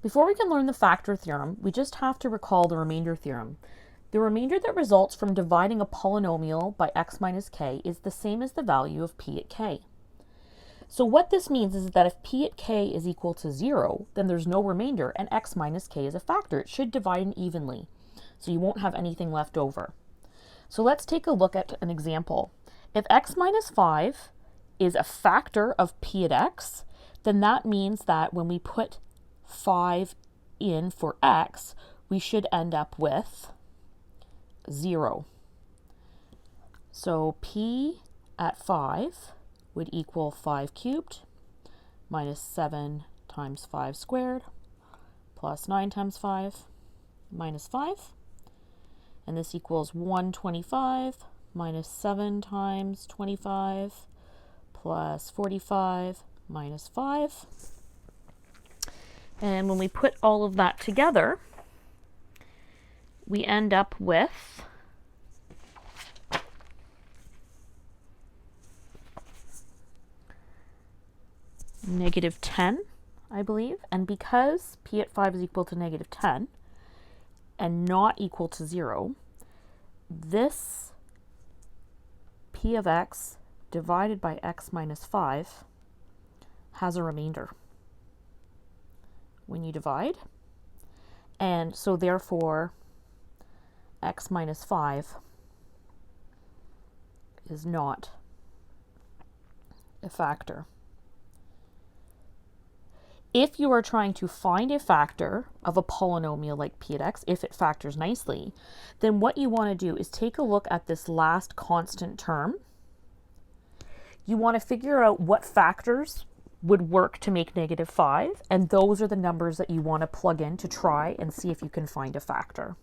Before we can learn the factor theorem, we just have to recall the remainder theorem. The remainder that results from dividing a polynomial by x minus k is the same as the value of p at k. So what this means is that if p at k is equal to 0, then there's no remainder, and x minus k is a factor. It should divide evenly, so you won't have anything left over. So let's take a look at an example. If x minus 5 is a factor of p at x, then that means that when we put 5 in for x, we should end up with 0. So p at 5 would equal 5 cubed minus 7 times 5 squared plus 9 times 5 minus 5. And this equals 125 minus 7 times 25 plus 45 minus 5. And when we put all of that together, we end up with negative 10, I believe. And because p at 5 is equal to negative 10 and not equal to 0, this p of x divided by x minus 5 has a remainder when you divide. And so therefore, x minus 5 is not a factor. If you are trying to find a factor of a polynomial like p at x, if it factors nicely, then what you want to do is take a look at this last constant term. You want to figure out what factors would work to make negative 5, and those are the numbers that you want to plug in to try and see if you can find a factor.